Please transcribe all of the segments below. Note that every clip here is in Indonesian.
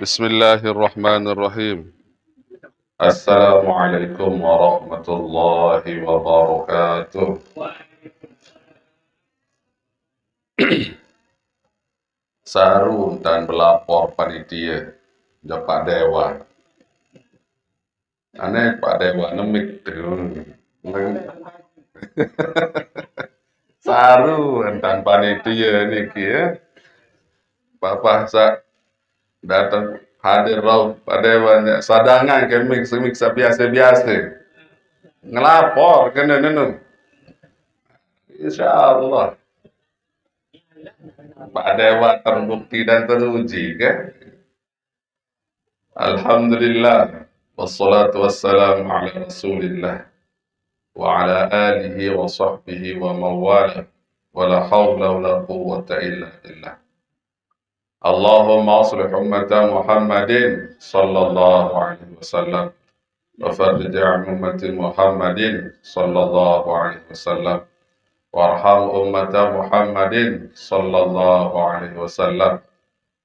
Bismillahirrahmanirrahim. Assalamualaikum warahmatullahi wabarakatuh. Sarun dan pelapor panitia Pak Dewa. Aneh Pak Dewa nemik tuh. Sarun dan panitia niki ya. Bapak sa datang hadir roh Pak Dewa sadangan kemik semik biasa-biasa. Ngelapor kena nenu. Insyaallah Pak Dewa terbukti dan teruji kan? Alhamdulillah wassalatu wassalamu ala Rasulillah wa ala alihi wa sahbihi wa mawala wa la hawla wa la quwwata illa billah. Allahumma aslih ummata Muhammadin sallallahu alaihi wasallam wa farrij an ummati Muhammadin sallallahu alaihi wasallam warham ummata Muhammadin sallallahu alaihi wasallam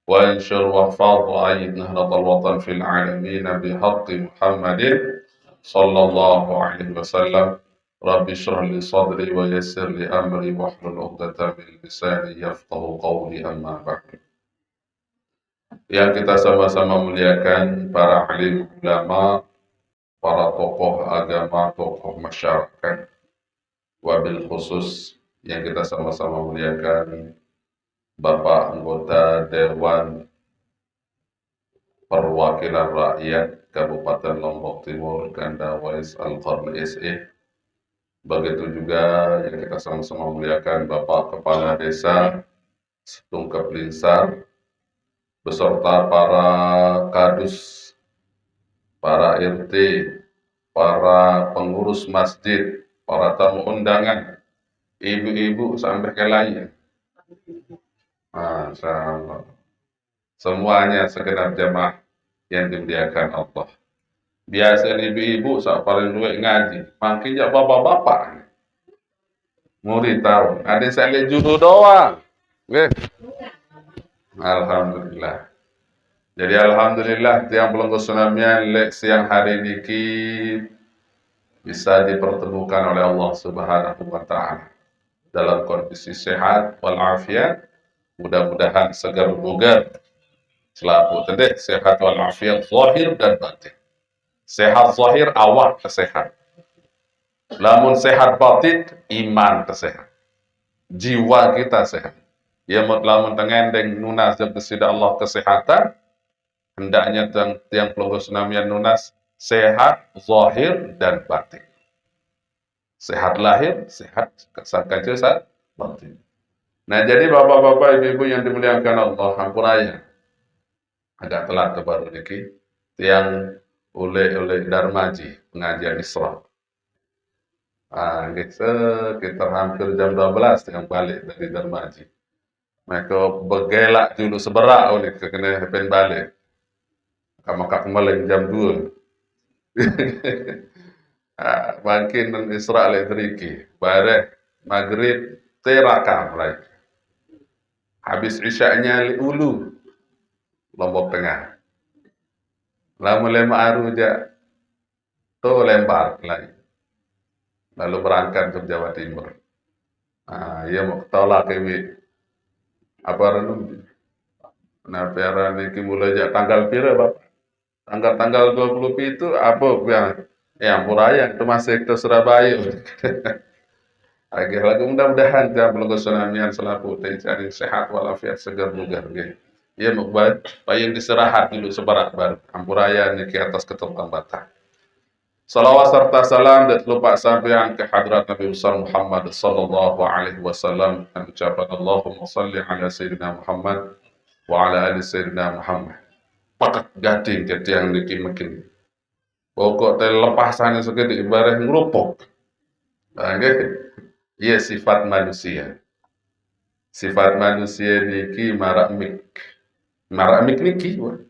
وانشر واحفظ وأيد نهضة الوطن في العالمين بحق محمد صلى الله عليه وسلم رب اشرح لي صدري ويسر لي أمري واحلل عقدة من لساني يفقه قولي أما بعد. Yang kita sama-sama muliakan para alim ulama, para tokoh agama, tokoh masyarakat, wabil khusus yang kita sama-sama muliakan Bapak anggota Dewan Perwakilan Rakyat Kabupaten Lombok Timur Ganda Wais Al-Qarn SE. Begitu juga yang kita sama-sama muliakan Bapak Kepala Desa Setungkep Linsar beserta para kadus, para RT, para pengurus masjid, para tamu undangan, ibu-ibu sampai ke lain. Masya Allah. Semuanya segenap jemaah yang dimuliakan Allah. Biasa ibu-ibu saat paling duit ngaji, makin bapak-bapak. Murid tahu, ada saya lihat judul doang. Oke. Alhamdulillah. Jadi alhamdulillah tiang pelenggu tsunamian lek siang hari ini bisa dipertemukan oleh Allah Subhanahu wa taala dalam kondisi sehat walafiat. Mudah-mudahan segar bugar selaku tendek sehat walafiat zahir dan batin. Sehat zahir awak kesehat. Lamun sehat batin iman kesehat. Jiwa kita sehat. Ya lamun tengendeng nunas yang kesida Allah kesehatan hendaknya tiang pelunggu tsunamian nunas sehat zahir dan batin. Sehat lahir, sehat kesangkaja saat batin. Nah jadi bapak-bapak ibu-ibu yang dimuliakan Allah hampuraya agak telat baru niki tiang oleh Darmaji pengajian Isra. Gitu, sekitar hampir jam 12 yang balik dari Darmaji. Mereka bergelak dulu seberak oleh kena pen balik. Kamu kembali jam 2. Makin Isra elektriki, bareh maghrib terakam lagi. Habis isyaknya ulu Lombok Tengah. Lalu lema aru aja tuh lempar lagi. Lalu berangkat ke Jawa Timur. Ia mau tolak kewi apa renung. Nah, piara niki mulai aja tanggal pira Bapak? Tanggal 20 itu apa yang Puraya itu masih ke Surabaya. Akhir lagi mudah-mudahan jam pelunggu tsunamian selaku cari sehat walafiat segar bugar gitu. Ya mukbal payung diserahat dulu sebarat baru ampuraya niki atas ketumpang batang. Salawat serta salam dan lupa sampeyan ke hadrat Nabi besar Muhammad sallallahu alaihi wasallam dan ucapan Allahumma salli ala sayyidina Muhammad wa ala ali sayyidina Muhammad. Pakat gading ke tiang niki makin. Pokok lepasannya segede ibarat ngerupok. Nah, gitu. Iya sifat manusia. Sifat manusia niki maramik. Maramik niki wah.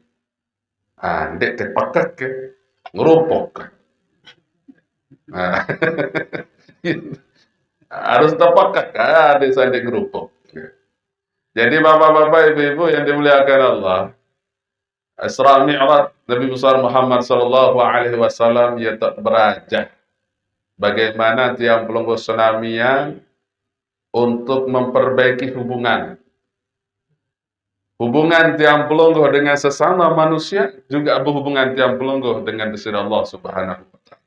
Ndek tepakat ke ngerupok. Nah, harus tepakat ada saja ngerupok. Jadi bapak-bapak ibu-ibu yang dimuliakan Allah, Isra Mi'raj Nabi besar Muhammad sallallahu alaihi wasallam ia tak berajah bagaimana tiang pelunggu senamian untuk memperbaiki hubungan tiang pelunggu dengan sesama manusia, juga berhubungan tiang pelunggu dengan Gusti Allah Subhanahu wa taala.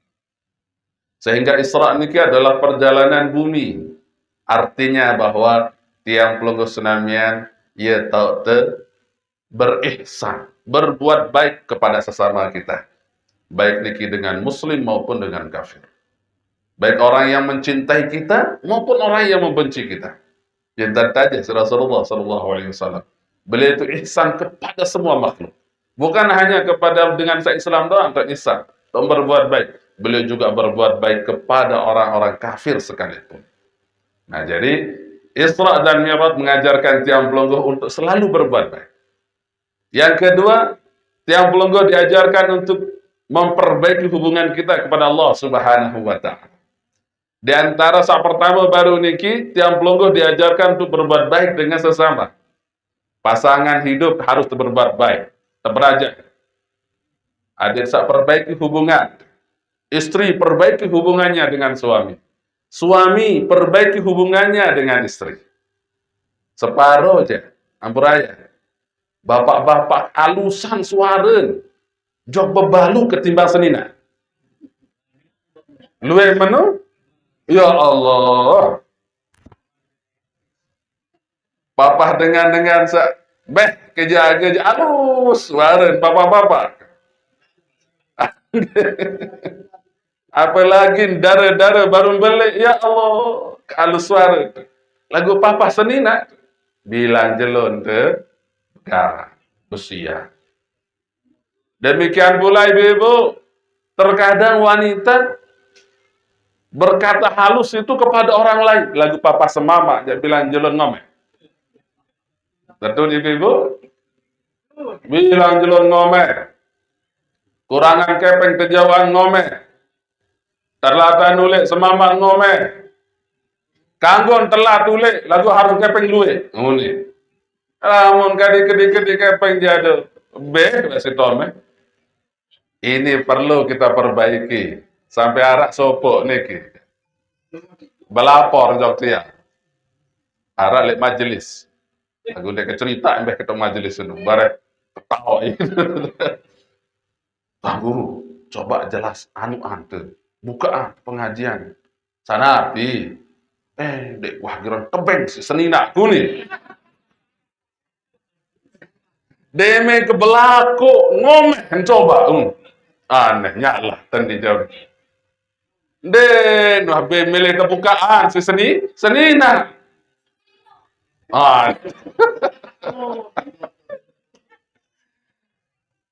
Sehingga Isra niki adalah perjalanan bumi. Artinya bahwa tiang pelunggu senamian ia tahu berihsan, berbuat baik kepada sesama kita. Baik niki dengan muslim maupun dengan kafir. Baik orang yang mencintai kita maupun orang yang membenci kita. Yang tadi Rasulullah sallallahu alaihi wasallam. Beliau itu ihsan kepada semua makhluk. Bukan hanya kepada dengan se-Islam doang tak ihsan, tak berbuat baik. Beliau juga berbuat baik kepada orang-orang kafir sekalipun. Nah, jadi Isra dan Mi'raj mengajarkan tiang pelunggu untuk selalu berbuat baik. Yang kedua, tiang pelunggu diajarkan untuk memperbaiki hubungan kita kepada Allah Subhanahu wa taala. Di antara saat pertama baru niki, tiang pelunggu diajarkan untuk berbuat baik dengan sesama. Pasangan hidup harus berbuat baik, beraja. Adik saat perbaiki hubungan. Istri perbaiki hubungannya dengan suami. Suami perbaiki hubungannya dengan istri. Separuh aja, amburaya. Bapak-bapak alusan suara, jok bebalu ketimbang senina. Luwe menu? Ya Allah. Papa dengan keja alus suara bapak-bapak. Apalagi dara-dara baru beli, ya Allah, halus suara. Lagu papa senina bilang jelon te garang usia. Demikian pula ibu-ibu, terkadang wanita berkata halus itu kepada orang lain. Lagu papa semama, dia bilang jelon ngomel. Betul ibu-ibu? Bilang jelon ngomel. Kurangan kepeng kejauhan ngomel. Terlata nulik semama ngomel. Kanggon telat tulik, lagu harus kepeng luwe. Ngene. Lamun kadi-kadi kepeng jado. Si Tome. Ini perlu kita perbaiki. Sampai arak sopok niki. Belapor jok dia. Arak lek majelis. Aku dek cerita mbeh ketemu majelis itu, bare ketawa itu. Pak Guru, coba jelas ante, bukaan pengajian. Sana api. Dek wah geron tebeng si senina kuni. Deme ke belako ngomeh coba. Aneh nyalah tadi jawab. Nah be milih kebukaan si senina.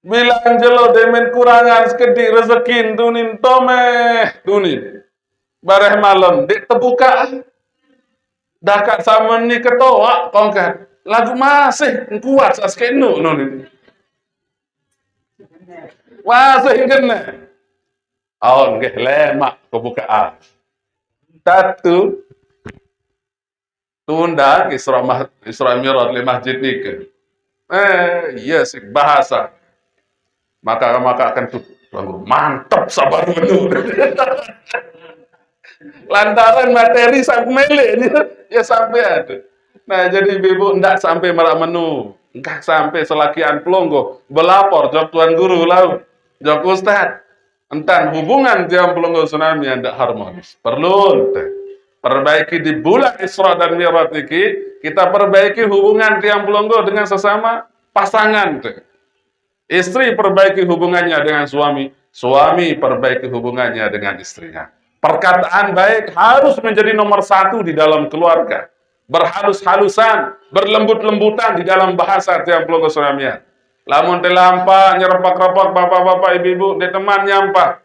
Bilang jelo demen kurangan sekedik rezekin tunin tomeh tunin. Bareh malam dek terbuka. Dakat sama ni ketoa kongkat. Lagu masih kuat saskenu nunin. Masih kena. Aon nggih lemak kebukaan. Tatu tunda Isra Mi'raj li masjid nike. Iya sih bahasa. Maka akan tuh mantap sabar menu. Lantaran materi sampai mele ini ya sampai ada. Nah jadi ibu ndak sampai marak menu, enggak sampai selakian pelonggo belapor jok tuan guru lau, jok ustad. Entan hubungan tiang pelonggo tsunami yang ndak harmonis. Perlu perbaiki di bulan Isra dan Mi'raj ini, kita perbaiki hubungan tiang pelonggo dengan sesama pasangan. Istri perbaiki hubungannya dengan suami, suami perbaiki hubungannya dengan istrinya. Perkataan baik harus menjadi nomor satu di dalam keluarga. Berhalus-halusan, berlembut-lembutan di dalam bahasa tiang pelonggo tsunami. Lamun telampa nyerepak-repak bapak-bapak ibu-ibu, di teman nyampah.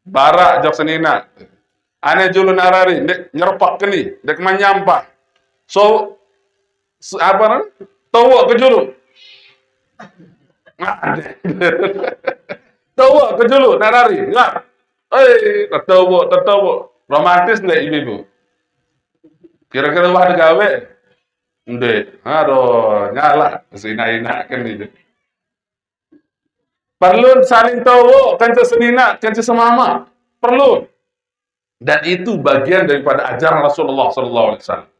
Barak jok senina. Ane julun arari, nyerpak keni, dek menyampah. So, apa? Tawa ke julu. Tawa ke julu, narari. Nggak. Tertawa. Romantis nggak ibu-ibu? Kira-kira wah gawe. Ndek, aduh, nyala. Sina-ina kan itu. Perlu saling tahu kanca senina, kanca semama. Perlu. Dan itu bagian daripada ajaran Rasulullah sallallahu alaihi wasallam.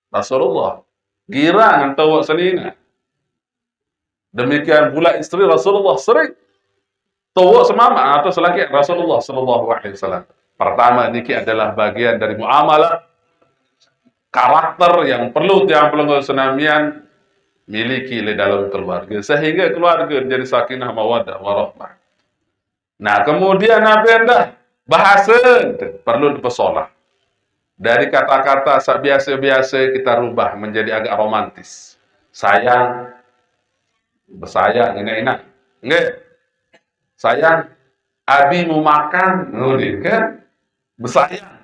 Rasulullah girang tahu senina. Demikian pula istri Rasulullah sering tahu semama atau selaki Rasulullah sallallahu alaihi wasallam. Pertama niki adalah bagian dari muamalah karakter yang perlu tiang pelenggu senamian miliki di dalam keluarga sehingga keluarga menjadi sakinah mawaddah warahmah. Nah, kemudian apa yang dah bahasa perlu dipersolah. Dari kata-kata biasa-biasa kita rubah menjadi agak romantis. Sayang, bersayang, enak-enak. Enggak. Sayang, abi mau makan, nulis kan? Bersayang.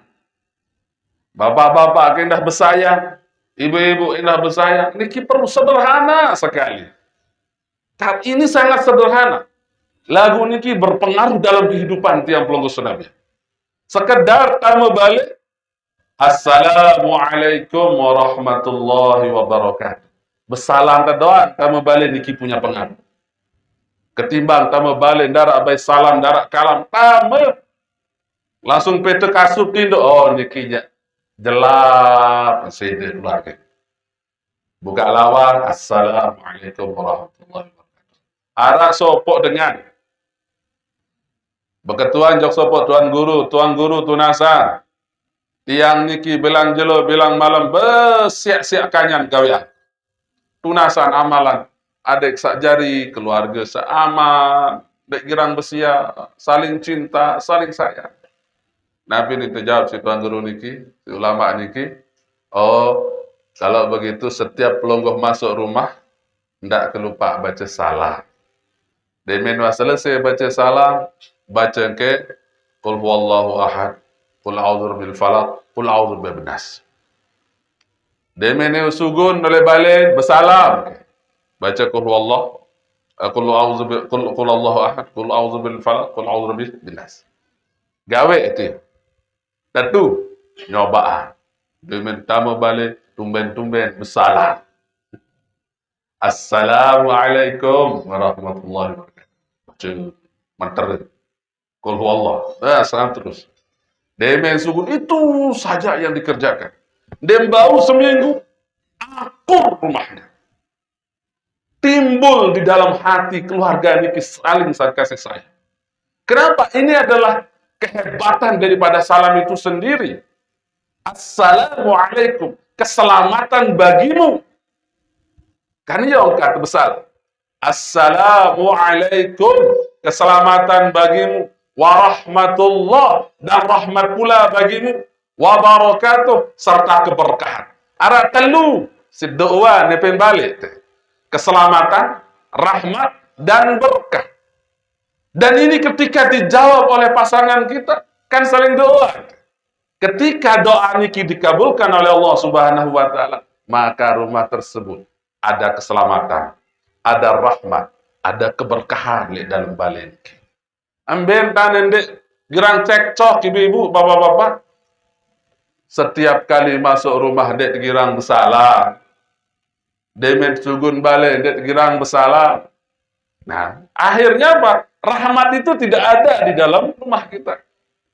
Bapak-bapak indah bersayang, ibu-ibu indah bersayang. Ini perlu sederhana sekali. Tapi ini sangat sederhana. Lagu ini berpengaruh dalam kehidupan tiang pelenggu Nabi. Sekedar kamu balik, Assalamualaikum warahmatullahi wabarakatuh. Bersalam doang kamu balik niki punya pengaruh. Ketimbang kamu balik darak baik salam darak kalam kamu langsung pete kasut tindo nikinya jelap sede keluarga. Buka lawan Assalamualaikum warahmatullahi wabarakatuh. Arak sopok dengan beketuan jok sopok tuan guru tunasa. Tiang niki bilang jelo bilang malam bersiak-siak kanyan gawian. Tunasan amalan adik sak jari keluarga seaman dek girang besia saling cinta saling sayang. Nabi ini terjawab si tuan guru niki si ulama niki, oh kalau begitu setiap pelonggoh masuk rumah ndak kelupa baca salam. Demen selesai baca salam baca ke qul huwallahu ahad qul a'udzu bil falaq qul a'udzu bin nas. Demene usugun oleh balik bersalam. Baca qul huwallahu qul a'udzu qul Allahu ahad qul a'udzu bil falaq qul a'udzu bin nas. Gawe itu. Tentu nyobaan. Demen tamu balik tumben-tumben bersalam. Assalamualaikum warahmatullahi wabarakatuh. Baca mantra qul huwallahu. Salam terus. Demen sugun itu saja yang dikerjakan. Dem bau seminggu akur rumahnya. Timbul di dalam hati keluarga ini saling kasih sayang. Kenapa? Ini adalah kehebatan daripada salam itu sendiri. Assalamualaikum, keselamatan bagimu. Kan ya kata besar. Assalamualaikum, keselamatan bagimu. Warahmatullah, dan rahmat pula bagimu. Wabarakatuh, serta keberkahan. Ara telu, si doa nepen balik. Keselamatan, rahmat, dan berkah. Dan ini ketika dijawab oleh pasangan kita, kan saling doa. Ketika doa ini dikabulkan oleh Allah Subhanahu wa Ta'ala, maka rumah tersebut ada keselamatan, ada rahmat, ada keberkahan di dalam balik. Amben tanende girang cekcok ibu-ibu, bapak-bapak. Setiap kali masuk rumah dek girang bersalam. Demen sugun balik dek girang bersalam. Nah, akhirnya apa? Rahmat itu tidak ada di dalam rumah kita.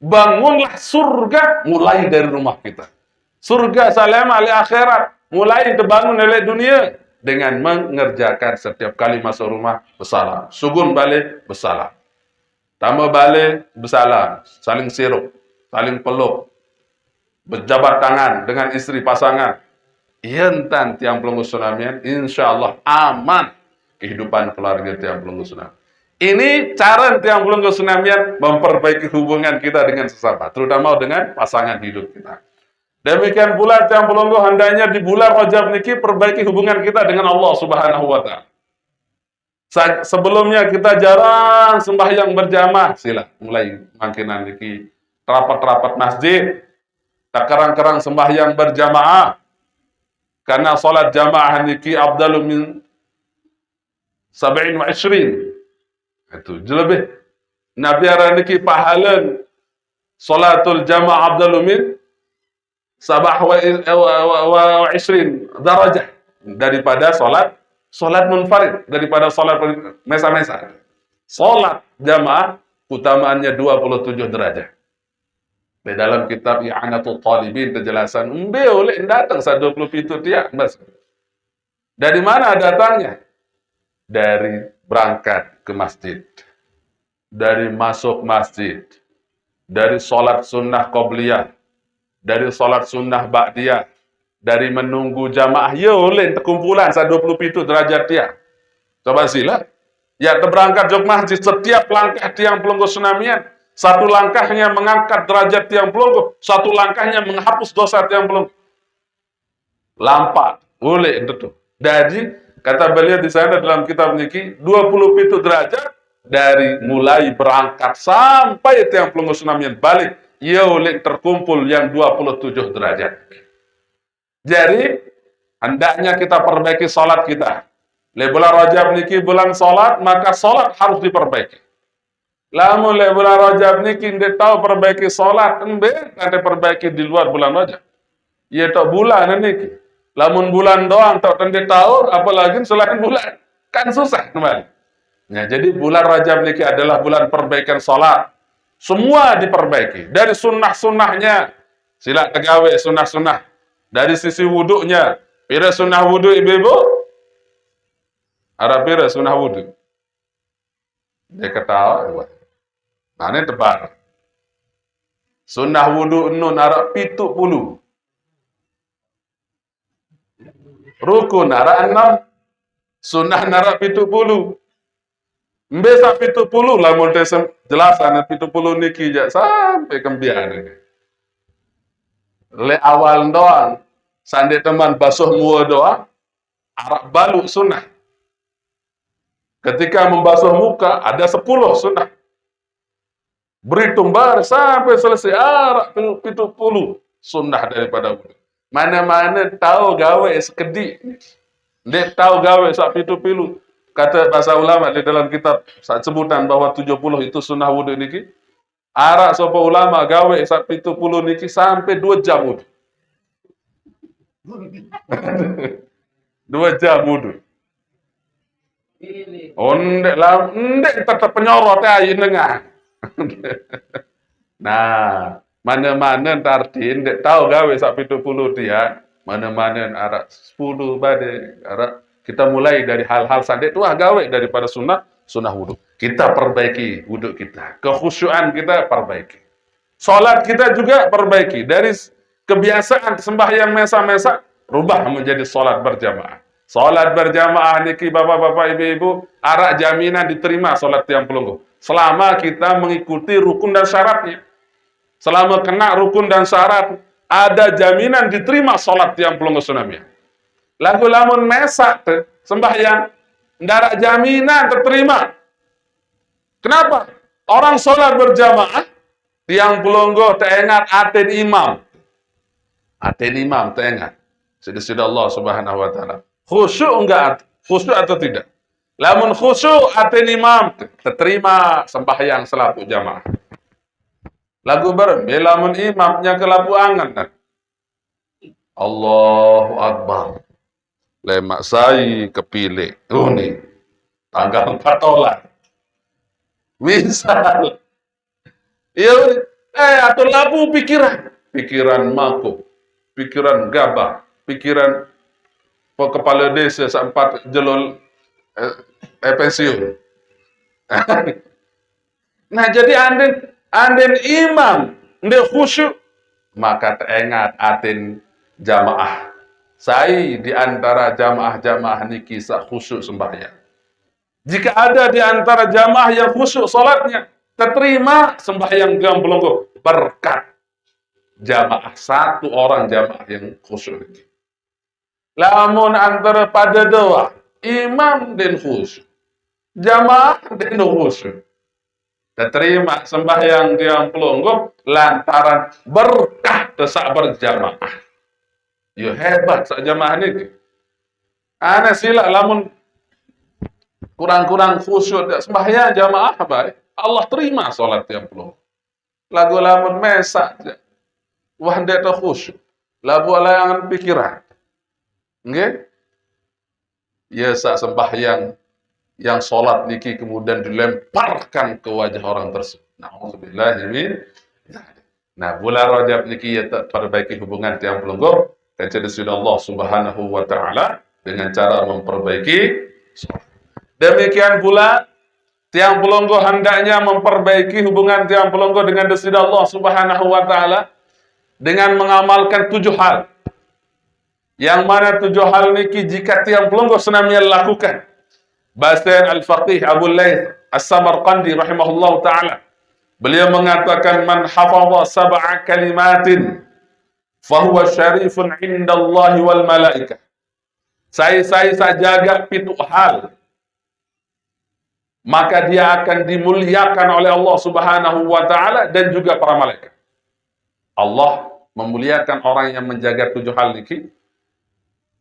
Bangunlah surga mulai dari rumah kita. Surga salam ali akhirat mulai terbangun oleh dunia dengan mengerjakan setiap kali masuk rumah bersalam. Sugun balik bersalam. Tamu balik bersalam, saling sirup, saling peluk, berjabat tangan dengan istri pasangan. Yentan tiang pelunggu tsunamian, insya Allah aman kehidupan keluarga tiang pelunggu tsunami. Ini cara tiang pelunggu tsunamian memperbaiki hubungan kita dengan sesama, terutama dengan pasangan hidup kita. Demikian pula tiang pelunggu hendaknya di bulan Rajab niki perbaiki hubungan kita dengan Allah Subhanahu wa Ta'ala. Sebelumnya kita jarang sembahyang berjamaah, sila mulai makinan niki rapat-rapat masjid, tak kerang-kerang sembahyang berjamaah, karena salat jamaah niki afdalu min 27. Itu lebih Nabi ara niki pahala salatul jamaah afdalu min 27 darajah daripada salat munfarid, daripada salat mesa-mesa. Salat jamaah utamaannya 27 derajat. Di dalam kitab I'anatul Talibin penjelasan, oleh datang 20 itu dia, Mas. Dari mana datangnya? Dari berangkat ke masjid, dari masuk masjid, dari sholat sunnah qobliyah, dari sholat sunnah ba'diyah, dari menunggu jamaah, oleh terkumpulan 20 itu derajat dia. Coba sila. Ya, berangkat jog masjid, setiap langkah tiang pelunggu tsunamian, satu langkahnya mengangkat derajat tiang pelunggu, satu langkahnya menghapus dosa tiang pelunggu. Lampat, boleh itu tuh. Jadi, kata beliau di sana dalam kitab niki, 20 pintu derajat, dari mulai berangkat sampai tiang pelunggu tsunamian balik, oleh terkumpul yang 27 derajat. Jadi, hendaknya kita perbaiki sholat kita. Le bulan Rajab niki bulan salat, maka salat harus diperbaiki. Lamun le bulan Rajab niki ndak tahu perbaiki salat, nanti perbaiki di luar bulan Rajab. Ya tok bulan niki. Lamun bulan doang tok ndak tahu, apalagi selain bulan. Kan susah kembali. Nah, jadi bulan Rajab niki adalah bulan perbaikan salat. Semua diperbaiki. Dari sunnah-sunnahnya, sila tegawe sunnah-sunnah. Dari sisi wudhunya, pira sunnah wudhu ibu-ibu? Arab pira sunnah wudhu. Dia ketawa, mana tebar. Sunnah wudhu nun Arab 70. Rukun Arab 6. Sunnah Arab 70. Mbesa 70 lah mau jelasan 70 niki jak sampai kembian ini. Le awal doang, sandi teman basuh mua doang, Arab balu sunnah. Ketika membasuh muka, ada 10 sunnah. Berhitung bar sampai selesai arak 70 sunnah daripada wudhu. Mana-mana tahu gawe sekedi. Dia tahu gawe sak pitu-pilu. Kata bahasa ulama di dalam kitab saat sebutan bahwa 70 itu sunnah wudhu niki. Arak sopo ulama gawe sak pitu-pilu niki sampai 2 jam wudhu. 2 jam wudhu. Ondek lah, ondek tetap penyorot ya nengah. Nah, mana-mana tartin, ndek tahu gawe sak 70 dia, mana-mana arak 10 badai, arak kita mulai dari hal-hal sandek itu gawe daripada sunnah wudhu. Kita perbaiki wudhu kita, kekhusyuan kita perbaiki. Salat kita juga perbaiki, dari kebiasaan sembahyang mesa-mesa rubah menjadi salat berjamaah. Salat berjamaah niki bapak-bapak ibu-ibu, arak jaminan diterima salat tiang pelunggu. Selama kita mengikuti rukun dan syaratnya. Selama kena rukun dan syarat, ada jaminan diterima salat tiang pelunggu tsunami. Lagu lamun mesak sembahyang, ndak jaminan terterima. Kenapa? Orang salat berjamaah, tiang pelunggu teringat aten imam. Aten imam teringat. Sudah Allah Subhanahu wa taala. Khusyuk enggak? Khusyuk atau tidak? Lamun khusyuk aten imam terterima sembahyang selaku jamaah. Lagu ber, lamun imamnya kelabu angan. Allahu Akbar. Lemak saya kepilih. Nih, tanggal 4 tolak. Misal. Iya, atau labu pikiran. Pikiran mako. Pikiran gabah. Pikiran kepala desa sempat jelol pensiun. Nah, jadi anden imam ndek khusyuk, maka teringat atin jamaah. Saya di antara jamaah-jamaah niki sak khusyuk sembahyang. Jika ada di antara jamaah yang khusyuk salatnya, terterima sembahyang jam pelunggu berkat jamaah, satu orang jamaah yang khusyuk niki. Lamun antara pada doa imam dan khusyuk, jamaah dan khusyuk, terima sembahyang tiang pelunggu lantaran berkah desak berjamaah. Yo hebat sak jamaah ini. Ana sila lamun kurang-kurang khusyuk sembahyang jamaah baik, Allah terima salat tiang pelunggu. Lagu lamun mesak, wah ndak khusyuk. Lagu layangan pikiran. Nggih? Ya sak sembahyang yang sholat niki kemudian dilemparkan ke wajah orang tersebut. Nauzubillah min dzalik. Nah, bulan Rajab niki ya perbaiki hubungan tiang pelunggur kepada Allah Subhanahu wa taala dengan cara memperbaiki sholat. Demikian pula tiang pelunggur hendaknya memperbaiki hubungan tiang pelunggur dengan Allah Subhanahu wa taala dengan mengamalkan 7 hal. Yang mana 7 hal niki jika tiang pelunggur senamnya lakukan. Bahasa Al-Faqih Abu Layth As-Samarqandi rahimahullah ta'ala. Beliau mengatakan man hafadha sab'a kalimatin fahuwa syarifun indallahi wal malaikah. Saya jaga 7 hal. Maka dia akan dimuliakan oleh Allah Subhanahu wa taala dan juga para malaikat. Allah memuliakan orang yang menjaga 7 hal niki.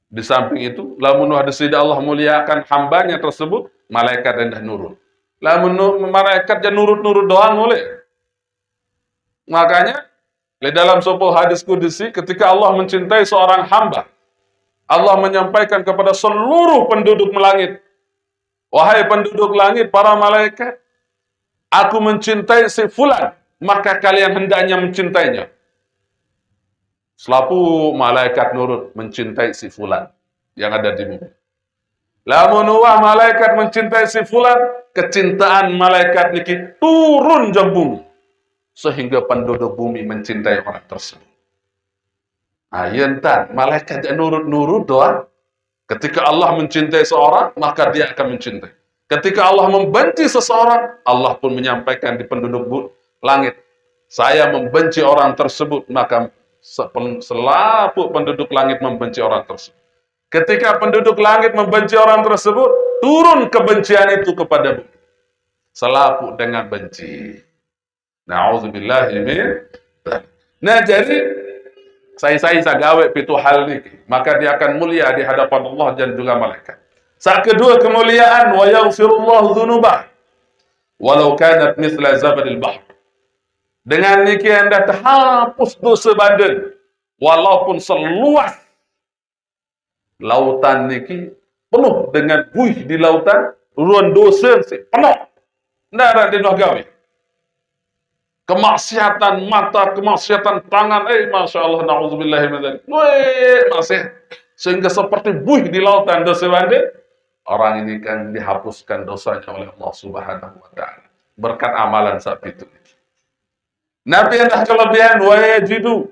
Di samping itu, lamun hadis Allah muliakan hambanya tersebut, malaikat rendah nurut. Lamun malaikat jangan nurut-nurut doang boleh. Makanya, di dalam sebuah hadis kudusi, ketika Allah mencintai seorang hamba, Allah menyampaikan kepada seluruh penduduk langit, wahai penduduk langit, para malaikat, aku mencintai si fulan, maka kalian hendaknya mencintainya. Selapu malaikat nurut mencintai si fulan yang ada di bumi. Lamun malaikat mencintai si fulan, kecintaan malaikat niki turun ke bumi sehingga penduduk bumi mencintai orang tersebut. Ayentan malaikat nurut-nurut doang. Ketika Allah mencintai seorang, maka dia akan mencintai. Ketika Allah membenci seseorang, Allah pun menyampaikan di penduduk langit, saya membenci orang tersebut, maka selapu penduduk langit membenci orang tersebut. Ketika penduduk langit membenci orang tersebut, turun kebencian itu kepada bumi. Selapu dengan benci. Nauzubillah min dzalik. Nah, jadi saya gawe 7 hal niki, maka dia akan mulia di hadapan Allah dan juga malaikat. Saat kedua kemuliaan, wa yaghfirullahu dzunubah walau kanat mithla zabadil bahr. Dengan niki Anda terhapus dosa badan walaupun seluas lautan niki penuh dengan buih di lautan, ruang dosa si penuh. Ndak ada gawe. Kemaksiatan mata, kemaksiatan tangan, masya Allah, na'udzubillah min dzalik. Masih sehingga seperti buih di lautan dosa badan. Orang ini kan dihapuskan dosanya oleh Allah Subhanahu wa taala berkat amalan saat itu. Nabi yang kelebihan wa yajidu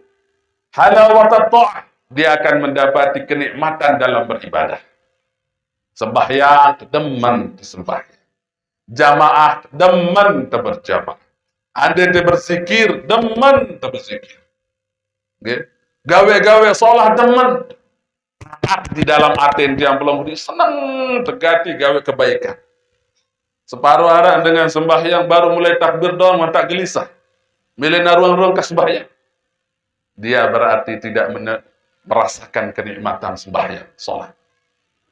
halawatat ta'ah, dia akan mendapati kenikmatan dalam beribadah. Sembahyang demen disembahyang. Jamaah demen berjamaah. Anda berzikir demen berzikir. Gawe-gawe salat demen. Di dalam hati yang belum senang tegati gawe kebaikan. Separuh orang dengan sembahyang baru mulai takbir doang tak gelisah. Milena ruang-ruang kasbahyang. Dia berarti tidak merasakan kenikmatan sembahyang, sholat.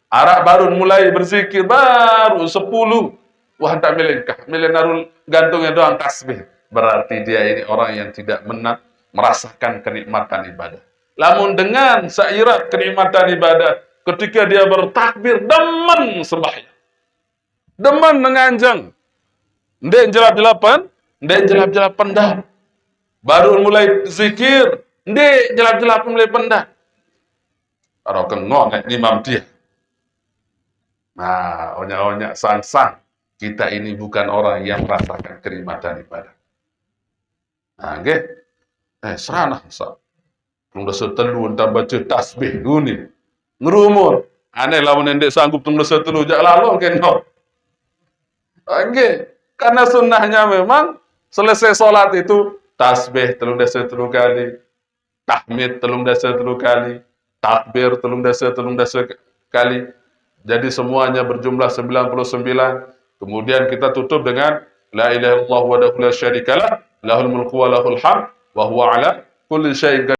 Arak baru mulai berzikir, baru 10. Wah, tak milena gantungnya doang tasbih. Berarti dia ini orang yang tidak merasakan kenikmatan ibadah. Namun dengan seirat kenikmatan ibadah, ketika dia bertakbir, demen sembahyang. Demen menganjang. Ndek jelap-jelapan, dah. Baru mulai zikir, jelap-jelap mulai pendak. Kalau kengok imam dia. Nah, onya-onya sang-sang. Kita ini bukan orang yang merasakan kenikmatan ibadah. Nah, serana. Tunggu setelu, entah baca tasbih, guni. Ngerumur. Aneh lawan endek sanggup tunggu setelu, jak lalu, kenok. Karena sunnahnya memang, selesai sholat itu, tasbih 3 kali, tahmid 3 kali, takbir 3 kali. Jadi semuanya berjumlah 99. Kemudian kita tutup dengan la ilaha illallah wahdahu la syarikalah, lahul mulku wa lahul hamd wa huwa ala kulli syai'in qadir.